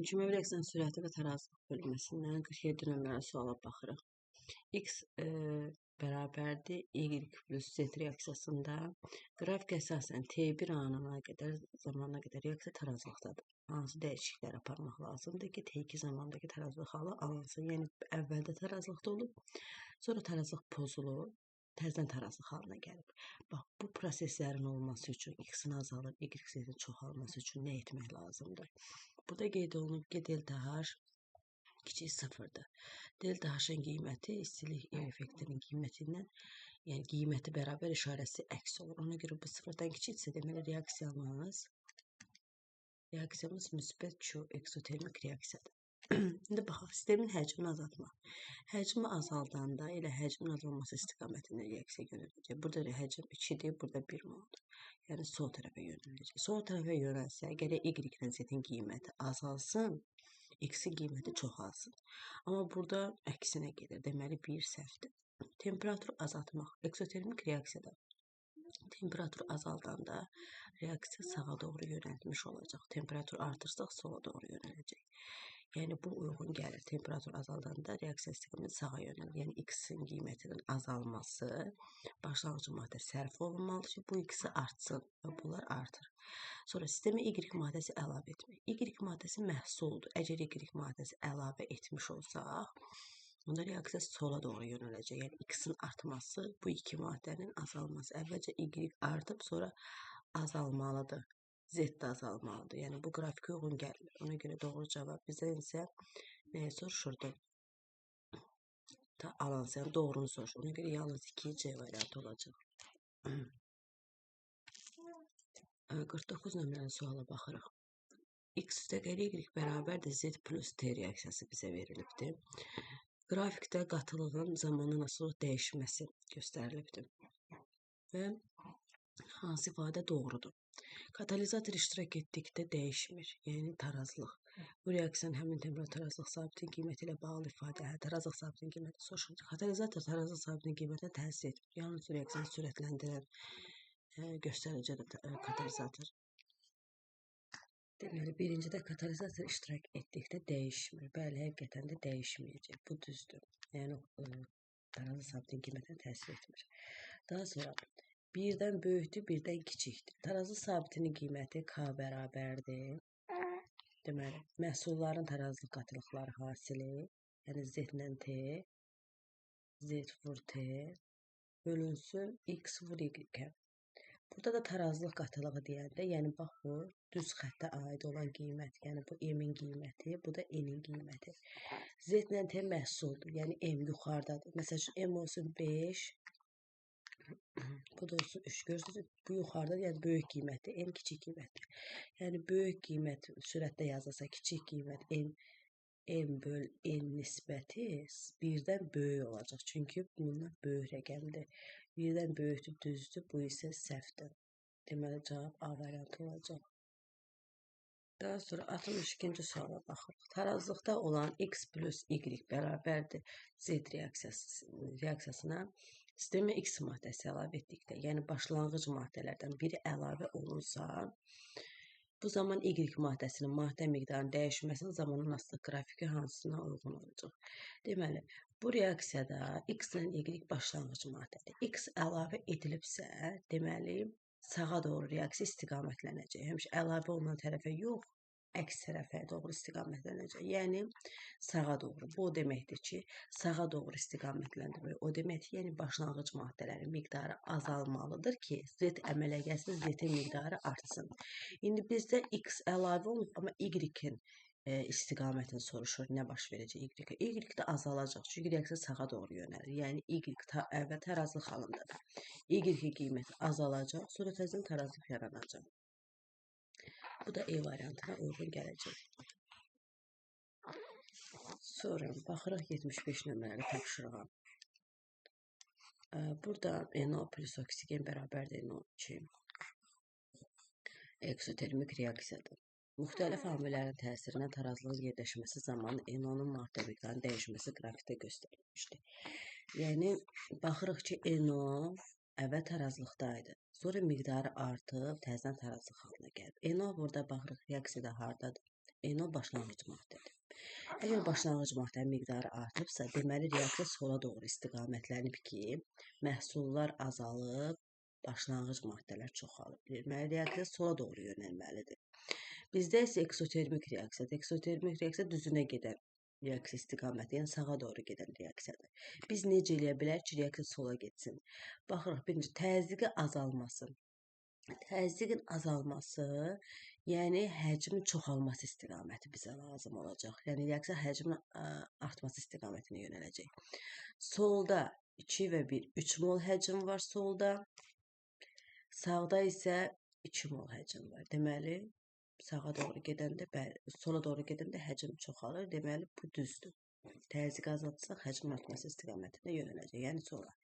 Kümevi reaksiyanın sürəti və tarazlıq bölməsindən 47 nömrəli suala baxırıq. X bərabərdir Y plus Z reaksiyasında qrafik əsasən T1 anına qədər, zamanına qədər reaksiya tarazlıqdadır. Hansı dəyişikliklər aparmaq lazımdır ki, T2 zamandakı tarazlıq halı alınsın. Yəni əvvəldə tarazlıqda olub, sonra tarazlıq pozulub, təzədən tarazlıq halına gəlib. Bax, bu proseslərin olması üçün X-in azalıb, Y-in çoxalması üçün nə etmək lazımdır? Burada qeyd olunub ki, delta H kiçik sıfırdır. Delta H-ın qiyməti istilik effektinin qiymətindən, yəni qiyməti bərabər işarəsi əks olur. Ona görə bu sıfırdan kiçiksə, deməli reaksiyamız müsbət Q eksotermik reaksiyadır. İndi baxaq, sistemin həcmini azaltmaq. Həcmi azaldanda elə həcmin azalması istiqamətində reaksiya görüləcək. Burada həcm 2-dir, burada 1 moldur. Yəni sol tərəfə yönələcək. Sol tərəfə yönəlsə, gərək Y-lə Z-in qiyməti azalsın, X-in qiyməti çoxalsın. Amma burada əksinə gedir. Deməli 1 səhvdir. Temperatur azaltmaq. Eksotermik reaksiyada temperatur azaldanda reaksiya sağa doğru yönəlmiş olacaq. Temperatur artırsaq sola doğru yönələcək. Yəni bu uyğun gəlir. Temperatur azaldanda reaksiya istiqaməti sağa yönəlir. Yəni X-in qiymətinin azalması başlanğıc maddə sərf olunmalıdır ki, bu X-i artsın və bunlar artır. Sonra sistemə Y maddəsi əlavə etmək. Y maddəsi məhsuldur. Əgər Y maddəsi əlavə etmiş olsaq, onda reaksiya sola doğru yönələcək. Yəni X-in artması bu iki maddənin azalması. Əvvəlcə Y artıb, sonra azalmalıdır. Z də azalmalıdır. Yəni bu qrafikə uyğun gəlmir. Ona görə doğru cavab bizdən isə nəyə soruşurdu? Alansı, yəni doğrunu soruşur. Ona görə yalnız 2C variantı olacaq. 49 nömrəli suala baxırıq. X üstəgəl Y bərabərdir Z plus T reaksiyası bizə verilibdir. Qrafikdə qatılığın zamanla asılı dəyişməsi göstərilibdir. Və hansı ifadə doğrudur? Katalizator iştirak etdikdə dəyişmir, yəni tarazlıq. Bu reaksiyanın həmin temperatur tarazlıq sabitin qiyməti ilə bağlı ifadə, tarazlıq sabitinin qiyməti soruşulur. Katalizator tarazlıq sabitinin qiymətinə təsir etmir. Yalnız reaksiyanı sürətləndirən göstəricidir katalizator. Deməli, birincidə katalizator iştirak etdikdə dəyişmir. Bəli, həqiqətən də dəyişməyəcək. Bu düzdür. Yəni tarazlıq sabitinin qiymətinə təsir etmir. Daha sonra birdən böyükdür, birdən kiçikdir. Tarazı sabitinin qiyməti K bərabərdir. Deməli, məhsulların tarazlıq qatılıqları hasili, yəni Z-lə T, Z vur T, bölünsün X vur Y. Burada da tarazlıq qatılığı deyəndə, yəni bax bu düz xəttə aid olan qiymət, yəni bu M-in qiyməti, bu da N-in qiyməti. Z-lə T məhsuldur, yəni M yuxarıdadır. Məsəl üçün M olsun 5, bu da olsun 3. Görürsünüz, bu yuxarıda, yəni böyük qiymətdir, N kiçik qiymətdir. Yəni böyük qiymət sürətdə yazılsa, kiçik qiymət M böl N nisbəti birdən böyük olacaq. Çünki bunlar böyük rəqəmdir. Birdən böyükdür, düzdür, bu isə səhvdir. Deməli, cavab A variantı olacaq. Daha sonra 62-ci suala baxırıq. Tarazlıqda olan X plus Y bərabərdir Z reaksiyasına sistemə X maddəsi əlavə etdikdə, yəni başlanğıc maddələrdən biri əlavə olunsa, bu zaman Y maddəsinin maddə miqdarının dəyişməsinin zamanın asılı qrafiki hansına uyğun olacaq? Deməli, bu reaksiyada X ilə Y başlanğıc maddədir. X əlavə edilibsə, deməli, sağa doğru reaksiya istiqamətlənəcək. Həmişə əlavə olunan tərəfə yox, əks tərəfə doğru istiqamətlənəcək. Yəni, sağa doğru. Bu o deməkdir ki, sağa doğru istiqamətləndirmək. O deməkdir, yəni başlanğıc maddələrin miqdarı azalmalıdır ki, Z əmələ gəlsin, Z-in miqdarı artsın. İndi bizdə X əlavə olub, amma Y-in istiqamətini soruşur, nə baş verəcək Y-ə? Y də azalacaq, çünki reaksiya sağa doğru yönəlir. Yəni, Y əvvəl tarazlıq halındadır. Y qiyməti azalacaq, sonra təzədən tarazlıq yaranacaq. Bu da E variantına uyğun gələcək. Sonra baxırıq 75 nömrəli tapşırığa. Burada NO plus oksigen bərabərdir NO2. Eksotermik reaksiyadır. Müxtəlif amillərin təsirindən tarazlığın yerləşməsi zamanı NO-nun maddə miqdarının dəyişməsi qrafikdə göstərilmişdir. Yəni, baxırıq ki, NO əvvəl tarazlıqdaydı. Sonra miqdarı artıb, təzədən tarazlıq halına gəlib. NO burada baxırıq reaksiyada hardadır? NO başlanğıc maddədir. Əgər başlanğıc maddənin miqdarı artıbsa, deməli reaksiya sola doğru istiqamətlənib ki, məhsullar azalıb, başlanğıc maddələr çoxalıb. Deməli reaksiya sola doğru yönəlməlidir. Bizdə isə eksotermik reaksiyadır. Eksotermik reaksiya düzünə gedən reaksiya istiqaməti, yəni sağa doğru gedən reaksiyadır. Biz necə eləyə bilərik ki, reaksiya sola getsin? Baxırıq, birinci təzyiqin azalması. Təzyiqin azalması, yəni həcmin çoxalması istiqaməti bizə lazım olacaq. Yəni reaksiya həcmin artması istiqamətinə yönələcək. Solda 2 və 1, 3 mol həcm var solda. Sağda isə 2 mol həcm var. Deməli, sağa doğru gedəndə, sola doğru gedəndə həcm çoxalır. Deməli, bu düzdür. Təzyiq azaltsaq, həcmin artması istiqamətində yönələcək. Yəni sola.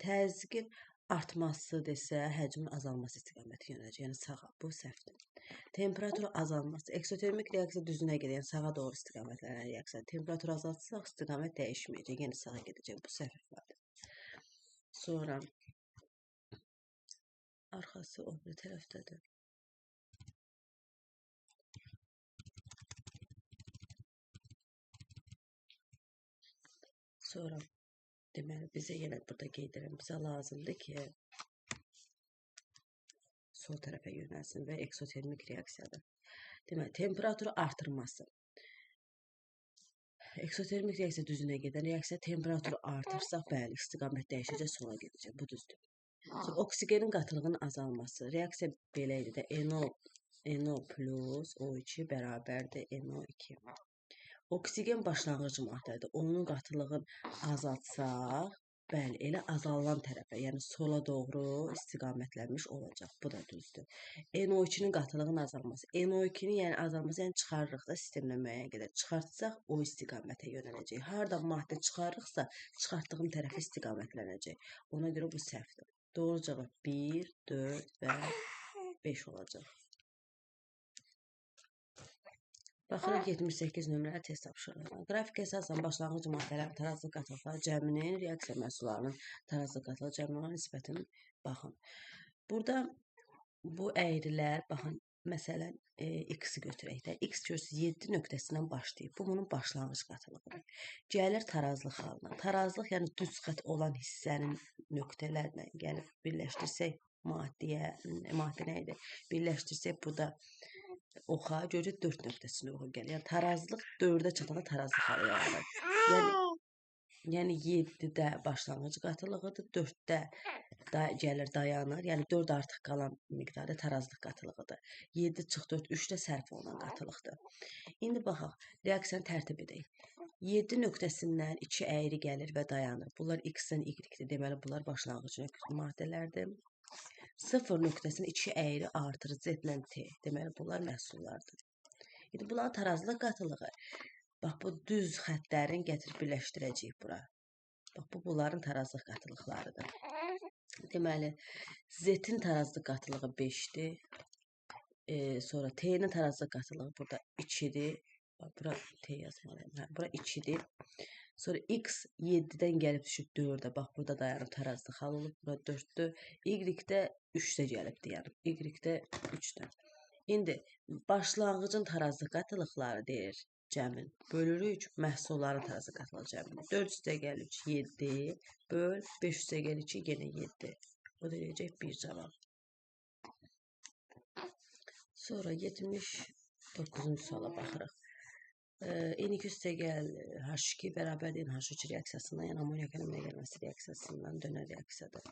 Təzyiqin artması desə, həcmin azalması istiqaməti yönələcək. Yəni sağa. Bu səhvdir. Temperatur azalması. Eksotermik reaksiya düzünə gedir. Yəni sağa doğru istiqamətlənən reaksiya. Temperatur azaltsaq, istiqamət dəyişməyəcək. Yəni sağa gedəcək. Bu səhv ifadə. Sonra arxası o bir tərəfdədir. Sonra deməli bizə yenə burada qeyd edirəm. Bizə lazımdır ki, sol tərəfə yönəlsin və eksotermik reaksiyadır. Deməli, temperaturu artırması. Eksotermik reaksiya düzünə gedən reaksiya temperaturu artırsaq, bəli, istiqamət dəyişəcək, sola gedəcək. Bu düzdür. Sonra oksigenin qatılığının azalması. Reaksiya belə idi də, NO plus O2 bərabərdir NO2. Oksigen başlanğıc maddədir. Onun qatılığını azaltsaq, bəli, elə azalan tərəfə, yəni sola doğru istiqamətlənmiş olacaq. Bu da düzdür. NO2-nin qatılığının azalması. NO2-nin yəni azalması, yəni çıxarırıq da sistemdən müəyyən qədər. Çıxartsaq, o istiqamətə yönələcək. Hardan maddə çıxarırıqsa, çıxartdığım tərəfə istiqamətlənəcək. Ona görə bu səhvdir. Doğru cavab 1, 4 və 5 olacaq. Baxırıq 78 nömrəli test tapşırıqlarına. Qrafik əsasən başlanğıc maddələrin tarazlıq qatılıqları cəminin reaksiya məhsullarının tarazlıq qatılıq cəmlərinə nisbətini baxın. Burada bu əyrilər, baxın, məsələn, x-i götürək də. X görsünüz 7 nöqtəsindən başlayıb. Bu bunun başlanğıc qatılığıdır. Gəlir tarazlıq halına. Tarazlıq, yəni düz xətt olan hissənin nöqtələrlə gəlib birləşdirsək maddə nə idi? Birləşdirsək burada oxa görəcək 4 nöqtəsində oxa gəlir. Yəni tarazlıq 4-ə çatanda tarazlıq halı yaranır. Yəni 7-də başlanğıc qatılığıdır, 4-də gəlir dayanır. Yəni 4 artıq qalan miqdarda tarazlıq qatılığıdır. 7 çıx 4 3-də sərf olunan qatılıqdır. İndi baxaq, reaksiyanı tərtib edək. 7 nöqtəsindən 2 əyri gəlir və dayanır. Bunlar x-dən y-dir. Deməli bunlar başlanğıc maddələrdir. 0 nöqtəsində 2 əyri artır z-lə t. Deməli, bunlar məhsullardır. İndi bunların tarazlıq qatılığı. Bax, bu düz xəttlərin gətirib birləşdirəcəyik bura. Bax, bu bunların tarazlıq qatılıqlarıdır. Deməli, z-in tarazlıq qatılığı 5-dir. Sonra t-nin tarazlıq qatılığı burada 2-dir. Bax, bura t yazmalıyım. Bura 2-dir. Sonra x 7-dən gəlib düşüb 4-ə. Bax, burada dayanıb tarazlıq hal olub. Bura 4-dür. Y-də 3-də gəlibdir, yəni. Y-də 3-də. İndi başlanğıcın tarazlıq qatılıqları deyir cəmin. Bölürük məhsulların tarazlıq qatılıq cəmini. 4 üstə gəlir 7, böl 5 üstə gəlir 2, yenə 7. O da deyəcək 1 cavab. Sonra 79-cu suala baxırıq. N2 üstə gəl H2 bərabərdir NH3 reaksiyasından, yəni amoniak əmələ gəlməsi reaksiyasından dönən reaksiyadır.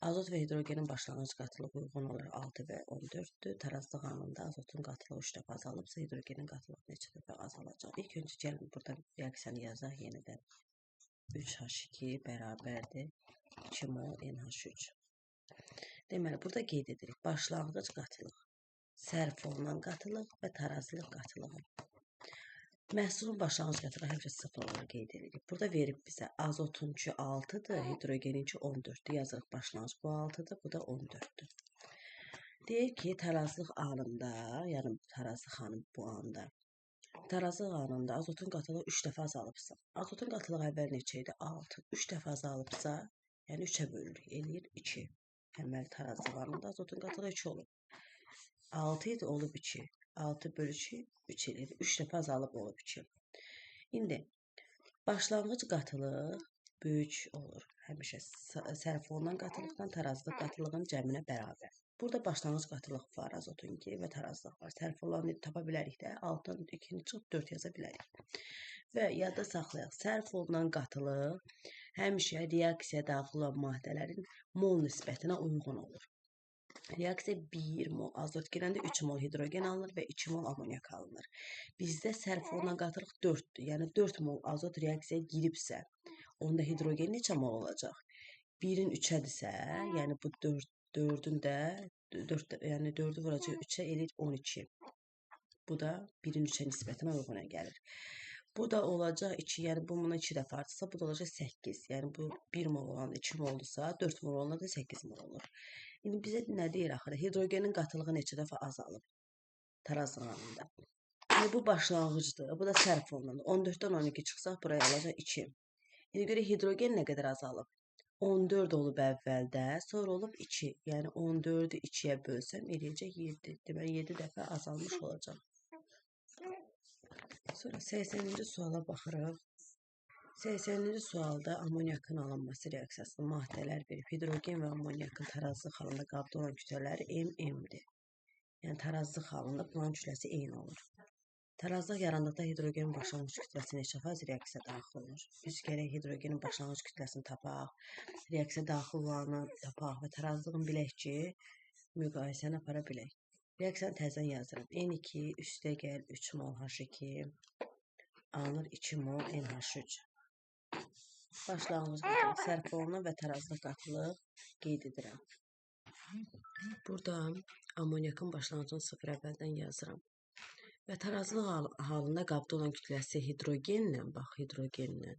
Azot və hidrogenin başlanğıc qatılığı uyğun olaraq 6 və 14-dür. Tarazlıq anında azotun qatılığı 3 dəfə azalıbsa, hidrogenin qatılığı neçə dəfə azalacaq? İlk öncə gəlin burada reaksiyanı yazaq yenidən. 3H2 bərabərdir 2 mol NH3. Deməli, burada qeyd edirik. Başlanğıc qatılıq, sərf olunan qatılıq və tarazlıq qatılığı. Məhsulun başlanğıc qatılığı həmişə 0 olaraq qeyd edirik. Burada verib bizə azotunki 6-dır, hidrogeninki 14-dür. Yazırıq başlanğıc bu 6-dır, bu da 14-dür. Deyir ki, tarazlıq anında, yəni tarazlıq anı bu anda, tarazlıq anında azotun qatılığı 3 dəfə azalıbsa, azotun qatılığı əvvəl neçə idi? 6. 3 dəfə azalıbsa, yəni 3-ə bölürük, eləyir 2. Həməl tarazlıq anında azotun qatılığı 2 olub. 6 idi, olub 2. 6 bölü 2 3 eləyir. 3 dəfə azalıb olub 2. İndi başlanğıc qatılıq böyük olur. Həmişə sərf olunan qatılıqdan tarazlıq qatılığın cəminə bərabər. Burada başlanğıc qatılıq var, azotun 2 və tarazlıq var. Sərf olanı tapa bilərik də, 6-dan 2-ni çıxıb 4 yaza bilərik. Və yadda saxlayaq, sərf olunan qatılıq həmişə reaksiyaya daxil olan maddələrin mol nisbətinə uyğun olur. Reaksiya 1 mol azot girəndə 3 mol hidrogen alınır və 2 mol amonyak alınır. Bizdə sərf olunan qatılıq 4-dür. Yəni 4 mol azot reaksiyaya giribsə, onda hidrogen neçə mol olacaq? 1-in 3-ədirsə, yəni bu 4-ün də 4-ü vuracaq 3-ə eləyir 12. Bu da 1-in 3-ə nisbətinə uyğuna gəlir. Bu da olacaq 2, yəni bu buna 2 dəfə artırsa, bu da olacaq 8. Yəni bu 1 mol olan 2 moldursa, 4 mol olan da 8 mol olur. İndi bizə nə deyir axırı? Hidrogenin qatılığı neçə dəfə azalıb tarazlığında. Bu başlanğıcdır. Bu da sərf olunandır. 14-dən 12 çıxsaq buraya alacaq 2. İndi görə hidrogen nə qədər azalıb? 14 olub əvvəldə, sonra olub 2. Yəni 14-ü 2-yə bölsəm eləyəcək 7. Deməli 7 dəfə azalmış olacaq. Sonra 80-ci suala baxırıq. 80-ci sualda amonyakın alınması reaksiyasında maddələr verib. Hidrogen və amonyakın tarazlıq halında qabda olan kütlələri M-M-dir. Yəni tarazlıq halında bunların kütləsi eyni olur. Tarazlıq yarandıqda hidrogenin başlanğıc kütləsi neçə faiz reaksiya daxil olur? Biz gərək hidrogenin başlanğıc kütləsini tapaq, reaksiya daxil olanı tapaq və tarazlığını bilək ki, müqayisəni apara bilək. Reaksiyanı təzədən yazıram. N2 üstə gəl 3 mol H2 alınır 2 mol NH3. Başlanğıc qatılıq sərf olunan və tarazlıq qatılıq qeyd edirəm. Burada amonyakın başlanğıcını 0 əvvəldən yazıram. Və tarazlıq halında qabda olan kütləsi hidrogenlə, bax hidrogenlə,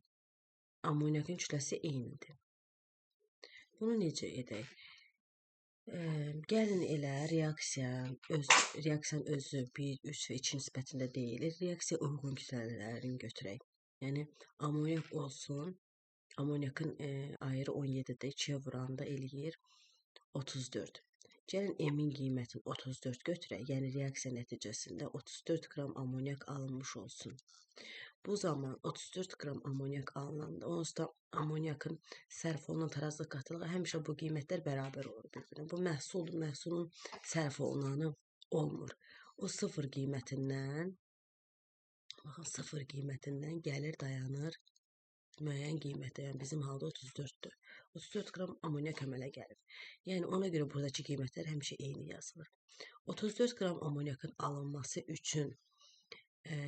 amonyakın kütləsi eynidir. Bunu necə edək? Gəlin elə reaksiyanın özü 1, 3 və 2 nisbətində deyilir. Reaksiya uyğun kütlələrini götürək. Yəni amonyak olsun. Amonyakın ayrı 17-də 2-yə vuranda eləyir 34. Gəlin M-in qiymətini 34 götürək. Yəni reaksiya nəticəsində 34 qram amonyak alınmış olsun. Bu zaman 34 qram amonyak alınanda onsuz da amonyakın sərf olunan tarazlıq qatılığı həmişə bu qiymətlər bərabər olur bir-birinə. Bu məhsuldur, məhsulun sərf olunanı olmur. O 0 qiymətindən, baxın 0 qiymətindən gəlir dayanır müəyyən qiymətə, yəni bizim halda 34-dür. 34 qram amonyak əmələ gəlir. Yəni ona görə buradakı qiymətlər həmişə eyni yazılır. 34 qram amonyakın alınması üçün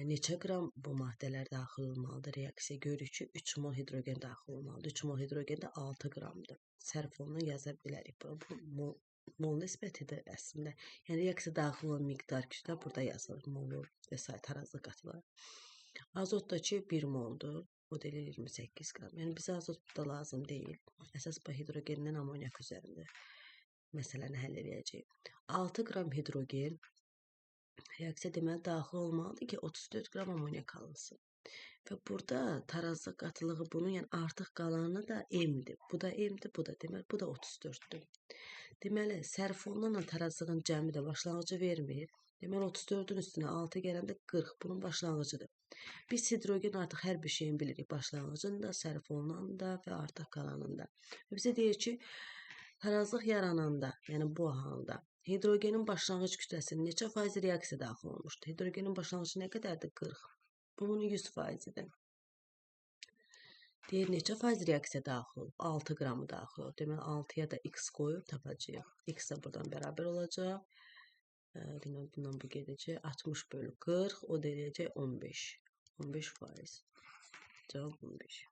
neçə qram bu maddələr daxil olmalıdır reaksiya? Görürük ki, 3 mol hidrogen daxil olmalıdır. 3 mol hidrogen də 6 qramdır. Sərf olunan yaza bilərik. Bu mol nisbətidir əslində. Yəni reaksiya daxil olan miqdar kütlə burada yazılır. Molur və s. tarazlıq qatılır. Azotdakı 1 moldur. O da 28 qram. Yəni bizə azot burada lazım deyil. Əsas bu hidrogenden amonyak üzərində məsələni həll edəcəyik. 6 qram hidrogen reaksiya deməli daxil olmalıdır ki, 34 qram amonyak alınsın. Və burada tarazlıq qatılığı bunun, yəni artıq qalanı da M-dir. Bu da M-dir, bu da deməli, bu da 34-dür. Deməli, sərf olunan tarazlığın cəmi də başlanğıcı vermir. Deməli, 34-ün üstünə 6 gələndə 40, bunun başlanğıcıdır. Biz hidrogen artıq hər bir şeyin bilirik. Başlanğıcında, sərf olunanda və artıq qalanında. Bizə deyir ki, tarazlıq yarananda, yəni bu halda, hidrogenin başlanğıc kütləsinin neçə faiz reaksiya daxil olmuşdur? Hidrogenin başlanğıcı nə qədərdir? 40. Bunun 100%-dir. Deyir, neçə faiz reaksiya daxil olub? 6 qramı daxil olub. Deməli, 6-ya da x qoyub tapacağıq. X də buradan bərabər olacaq. Bundan bu gedəcək. 60 bölü 40, o da eləyəcək 15. 15%. Cavab 15.